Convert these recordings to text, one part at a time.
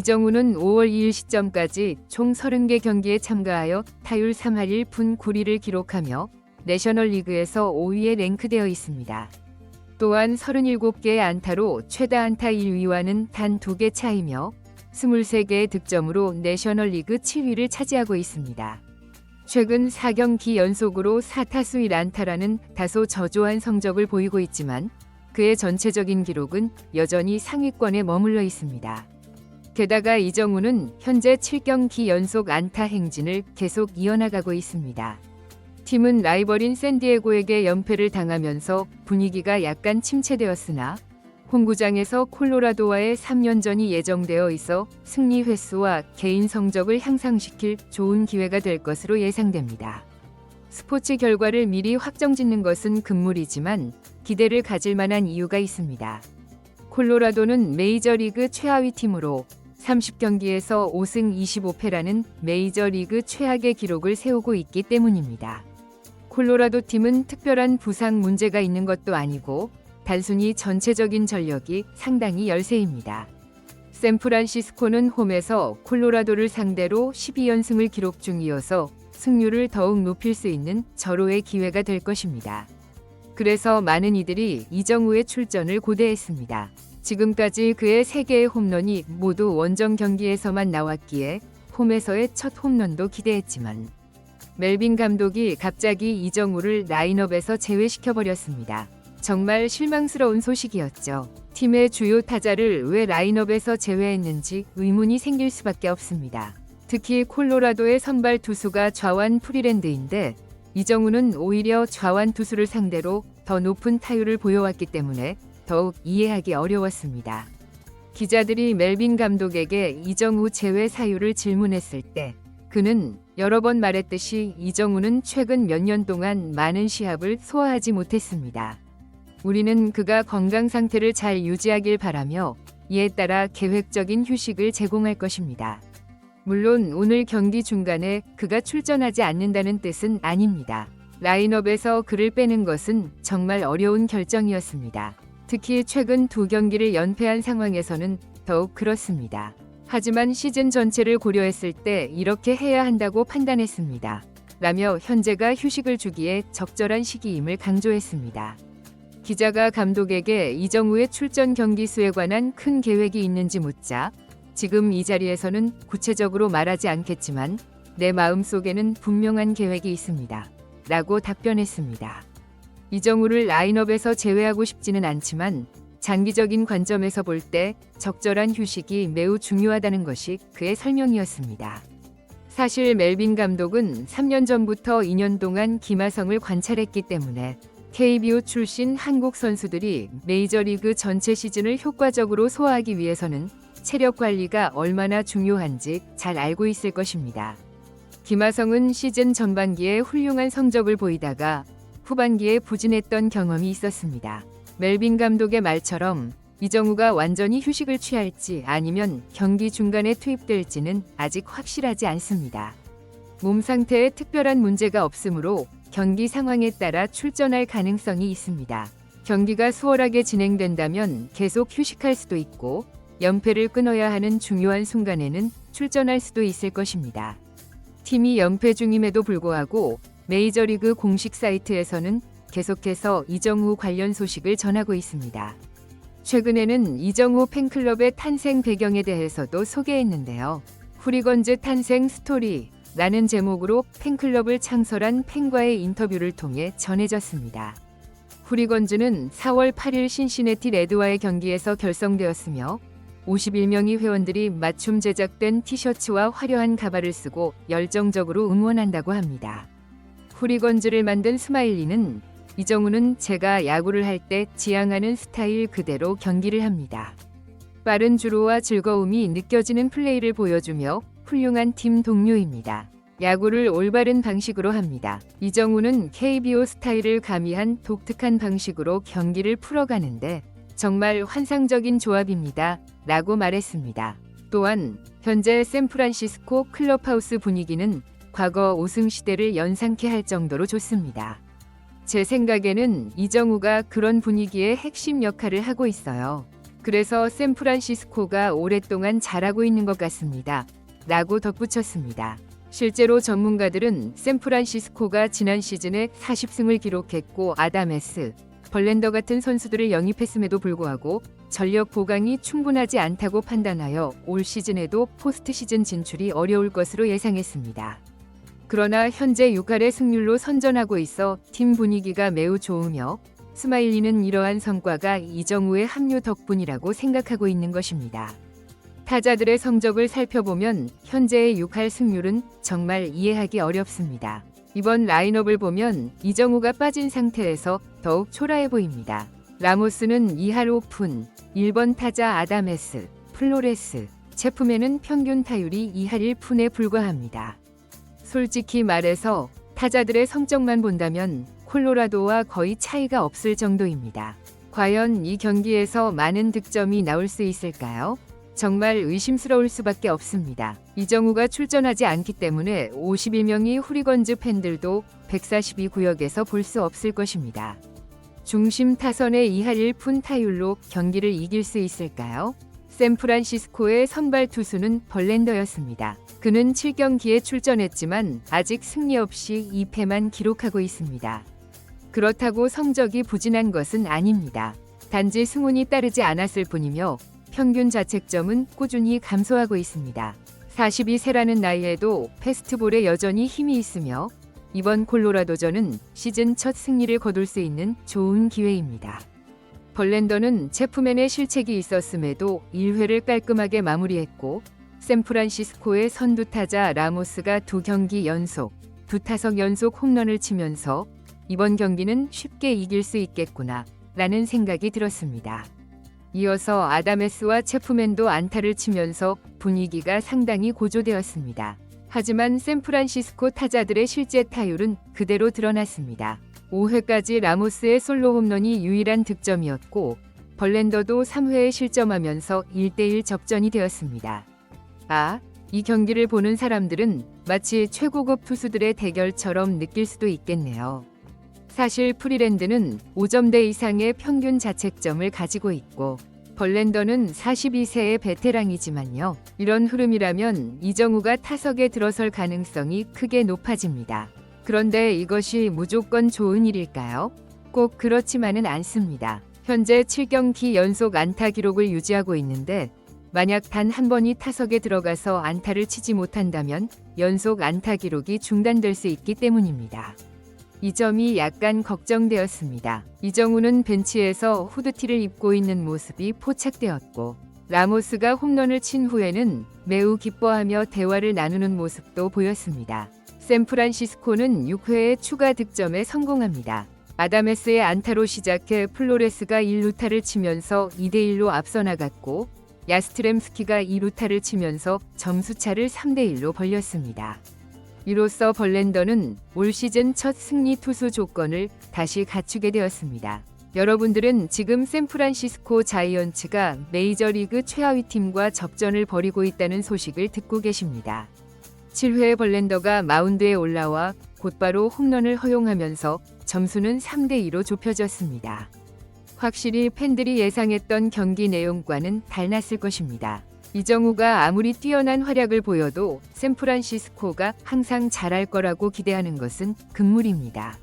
이정우는 5월 2일 시점까지 총 30개 경기에 참가하여 타율 3할 1푼 9리를 기록하며 내셔널리그에서 5위에 랭크되어 있습니다. 또한 37개의 안타로 최다 안타 1위와는 단 2개 차이며 23개의 득점으로 내셔널리그 7위를 차지하고 있습니다. 최근 4경기 연속으로 4타수 1안타라는 다소 저조한 성적을 보이고 있지만 그의 전체적인 기록은 여전히 상위권에 머물러 있습니다. 게다가 이정우는 현재 7경기 연속 안타 행진을 계속 이어나가고 있습니다. 팀은 라이벌인 샌디에고에게 연패를 당하면서 분위기가 약간 침체되었으나 홈구장에서 콜로라도와의 3연전이 예정되어 있어 승리 횟수와 개인 성적을 향상시킬 좋은 기회가 될 것으로 예상됩니다. 스포츠 결과를 미리 확정짓는 것은 금물이지만 기대를 가질 만한 이유가 있습니다. 콜로라도는 메이저리그 최하위 팀으로 30경기에서 5승 25패라는 메이저리그 최악의 기록을 세우고 있기 때문입니다. 콜로라도 팀은 특별한 부상 문제가 있는 것도 아니고 단순히 전체적인 전력이 상당히 열세입니다. 샌프란시스코는 홈에서 콜로라도를 상대로 12연승을 기록 중이어서 승률을 더욱 높일 수 있는 절호의 기회가 될 것입니다. 그래서 많은 이들이 이정우의 출전을 고대했습니다. 지금까지 그의 3개의 홈런이 모두 원정 경기에서만 나왔기에 홈에서의 첫 홈런도 기대했지만 멜빈 감독이 갑자기 이정우를 라인업에서 제외시켜버렸습니다. 정말 실망스러운 소식이었죠. 팀의 주요 타자를 왜 라인업에서 제외했는지 의문이 생길 수밖에 없습니다. 특히 콜로라도의 선발 투수가 좌완 프리랜드인데 이정우는 오히려 좌완 투수를 상대로 더 높은 타율을 보여왔기 때문에 더욱 이해하기 어려웠습니다. 기자들이 멜빈 감독에게 이정우 제외 사유를 질문했을 때 그는 여러 번 말했듯이 이정우는 최근 몇 년 동안 많은 시합을 소화하지 못했습니다. 우리는 그가 건강 상태를 잘 유지하길 바라며 이에 따라 계획적인 휴식을 제공할 것입니다. 물론 오늘 경기 중간에 그가 출전하지 않는다는 뜻은 아닙니다. 라인업에서 그를 빼는 것은 정말 어려운 결정이었습니다. 특히 최근 2경기를 연패한 상황에서는 더욱 그렇습니다. 하지만 시즌 전체를 고려했을 때 이렇게 해야 한다고 판단했습니다. 라며 현재가 휴식을 주기에 적절한 시기임을 강조했습니다. 기자가 감독에게 이정우의 출전 경기 수에 관한 큰 계획이 있는지 묻자 지금 이 자리에서는 구체적으로 말하지 않겠지만 내 마음속에는 분명한 계획이 있습니다. 라고 답변했습니다. 이정우를 라인업에서 제외하고 싶지는 않지만 장기적인 관점에서 볼 때 적절한 휴식이 매우 중요하다는 것이 그의 설명이었습니다. 사실 멜빈 감독은 3년 전부터 2년 동안 김하성을 관찰했기 때문에 KBO 출신 한국 선수들이 메이저리그 전체 시즌을 효과적으로 소화하기 위해서는 체력 관리가 얼마나 중요한지 잘 알고 있을 것입니다. 김하성은 시즌 전반기에 훌륭한 성적을 보이다가 후반기에 부진했던 경험이 있었습니다. 멜빈 감독의 말처럼 이정우가 완전히 휴식을 취할지 아니면 경기 중간에 투입될지는 아직 확실하지 않습니다. 몸 상태에 특별한 문제가 없으므로 경기 상황에 따라 출전할 가능성이 있습니다. 경기가 수월하게 진행된다면 계속 휴식할 수도 있고 연패를 끊어야 하는 중요한 순간에는 출전할 수도 있을 것입니다. 팀이 연패 중임에도 불구하고 메이저리그 공식 사이트에서는 계속해서 이정우 관련 소식을 전하고 있습니다. 최근에는 이정우 팬클럽의 탄생 배경에 대해서도 소개했는데요. 후리건즈 탄생 스토리라는 제목으로 팬클럽을 창설한 팬과의 인터뷰를 통해 전해졌습니다. 후리건즈는 4월 8일 신시내티 레드와의 경기에서 결성되었으며 51명의 회원들이 맞춤 제작된 티셔츠와 화려한 가발을 쓰고 열정적으로 응원한다고 합니다. 후리건즈를 만든 스마일리는 이정우는 제가 야구를 할 때 지향하는 스타일 그대로 경기를 합니다. 빠른 주로와 즐거움이 느껴지는 플레이를 보여주며 훌륭한 팀 동료입니다. 야구를 올바른 방식으로 합니다. 이정우는 KBO 스타일을 가미한 독특한 방식으로 경기를 풀어가는데 정말 환상적인 조합입니다. 라고 말했습니다. 또한 현재 샌프란시스코 클럽하우스 분위기는 과거 우승 시대를 연상케 할 정도로 좋습니다. 제 생각에는 이정우가 그런 분위기의 핵심 역할을 하고 있어요. 그래서 샌프란시스코가 오랫동안 잘하고 있는 것 같습니다. 라고 덧붙였습니다. 실제로 전문가들은 샌프란시스코가 지난 시즌에 40승을 기록했고 아담 에스, 벌랜더 같은 선수들을 영입했음에도 불구하고 전력 보강이 충분하지 않다고 판단하여 올 시즌에도 포스트 시즌 진출이 어려울 것으로 예상했습니다. 그러나 현재 6할의 승률로 선전하고 있어 팀 분위기가 매우 좋으며 스마일리는 이러한 성과가 이정우의 합류 덕분이라고 생각하고 있는 것입니다. 타자들의 성적을 살펴보면 현재의 6할 승률은 정말 이해하기 어렵습니다. 이번 라인업을 보면 이정우가 빠진 상태에서 더욱 초라해 보입니다. 라모스는 2할 오픈, 1번 타자 아담 에스, 플로레스, 체프맨은 평균 타율이 2할 1푼에 불과합니다. 솔직히 말해서 타자들의 성적만 본다면 콜로라도와 거의 차이가 없을 정도입니다. 과연 이 경기에서 많은 득점이 나올 수 있을까요? 정말 의심스러울 수밖에 없습니다. 이정우가 출전하지 않기 때문에 51명의 후리건즈 팬들도 142구역에서 볼 수 없을 것입니다. 중심 타선의 2할 1푼 타율로 경기를 이길 수 있을까요? 샌프란시스코의 선발 투수는 벌랜더였습니다. 그는 7경기에 출전했지만 아직 승리 없이 2패만 기록하고 있습니다. 그렇다고 성적이 부진한 것은 아닙니다. 단지 승운이 따르지 않았을 뿐이며 평균 자책점은 꾸준히 감소하고 있습니다. 42세라는 나이에도 패스트볼에 여전히 힘이 있으며 이번 콜로라도전은 시즌 첫 승리를 거둘 수 있는 좋은 기회입니다. 벌랜더는 체프맨의 실책이 있었음에도 1회를 깔끔하게 마무리했고 샌프란시스코의 선두타자 라모스가 2경기 연속, 2타석 연속 홈런을 치면서 이번 경기는 쉽게 이길 수 있겠구나 라는 생각이 들었습니다. 이어서 아담 에스와 체프맨도 안타를 치면서 분위기가 상당히 고조되었습니다. 하지만 샌프란시스코 타자들의 실제 타율은 그대로 드러났습니다. 5회까지 라모스의 솔로 홈런이 유일한 득점이었고 벌랜더도 3회에 실점하면서 1대1 접전이 되었습니다. 이 경기를 보는 사람들은 마치 최고급 투수들의 대결처럼 느낄 수도 있겠네요. 사실 프리랜드는 5점대 이상의 평균 자책점을 가지고 있고 벌랜더는 42세의 베테랑이지만요. 이런 흐름이라면 이정우가 타석에 들어설 가능성이 크게 높아집니다. 그런데 이것이 무조건 좋은 일일까요? 꼭 그렇지만은 않습니다. 현재 7경기 연속 안타 기록을 유지하고 있는데 만약 단 한 번이 타석에 들어가서 안타를 치지 못한다면 연속 안타 기록이 중단될 수 있기 때문입니다. 이 점이 약간 걱정되었습니다. 이정우는 벤치에서 후드티를 입고 있는 모습이 포착되었고 라모스가 홈런을 친 후에는 매우 기뻐하며 대화를 나누는 모습도 보였습니다. 샌프란시스코는 6회에 추가 득점에 성공합니다. 아담 에스의 안타로 시작해 플로레스가 1루타를 치면서 2대1로 앞서 나갔고 야스트렘스키가 2루타를 치면서 점수차를 3대1로 벌렸습니다. 이로써 벌랜더는 올 시즌 첫 승리 투수 조건을 다시 갖추게 되었습니다. 여러분들은 지금 샌프란시스코 자이언츠가 메이저리그 최하위 팀과 접전을 벌이고 있다는 소식을 듣고 계십니다. 7회 벌랜더가 마운드에 올라와 곧바로 홈런을 허용하면서 점수는 3대2로 좁혀졌습니다. 확실히 팬들이 예상했던 경기 내용과는 달랐을 것입니다. 이정우가 아무리 뛰어난 활약을 보여도 샌프란시스코가 항상 잘할 거라고 기대하는 것은 금물입니다.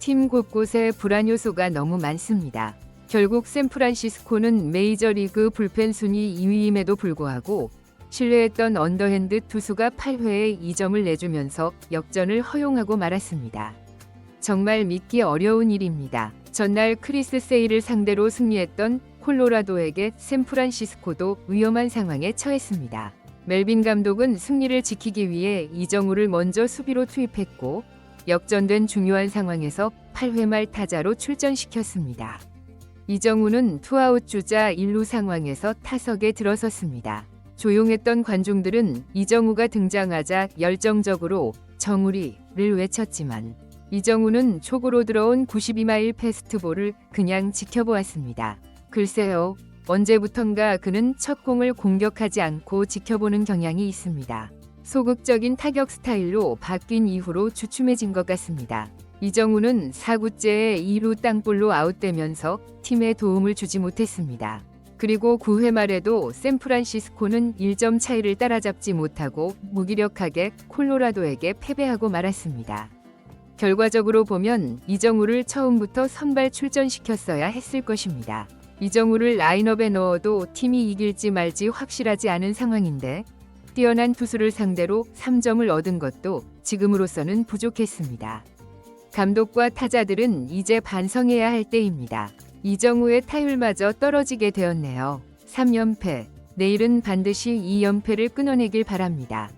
팀 곳곳에 불안 요소가 너무 많습니다. 결국 샌프란시스코는 메이저리그 불펜 순위 2위임에도 불구하고 신뢰했던 언더핸드 투수가 8회에 2점을 내주면서 역전을 허용하고 말았습니다. 정말 믿기 어려운 일입니다. 전날 크리스 세일을 상대로 승리했던 콜로라도에게 샌프란시스코도 위험한 상황에 처했습니다. 멜빈 감독은 승리를 지키기 위해 이정우를 먼저 수비로 투입했고 역전된 중요한 상황에서 8회 말 타자로 출전시켰습니다. 이정우는 투아웃 주자 1루 상황에서 타석에 들어섰습니다. 조용했던 관중들은 이정우가 등장하자 열정적으로 정우리를 외쳤지만 이정우는 초구로 들어온 92마일 패스트볼을 그냥 지켜보았습니다. 글쎄요, 언제부턴가 그는 첫 공을 공격하지 않고 지켜보는 경향이 있습니다. 소극적인 타격 스타일로 바뀐 이후로 주춤해진 것 같습니다. 이정우는 4구째에 2루 땅볼로 아웃되면서 팀에 도움을 주지 못했습니다. 그리고 9회 말에도 샌프란시스코는 1점 차이를 따라잡지 못하고 무기력하게 콜로라도에게 패배하고 말았습니다. 결과적으로 보면 이정우를 처음부터 선발 출전시켰어야 했을 것입니다. 이정우를 라인업에 넣어도 팀이 이길지 말지 확실하지 않은 상황인데 뛰어난 투수를 상대로 3점을 얻은 것도 지금으로서는 부족했습니다. 감독과 타자들은 이제 반성해야 할 때입니다. 이정우의 타율마저 떨어지게 되었네요. 3연패. 내일은 반드시 2연패를 끊어내길 바랍니다.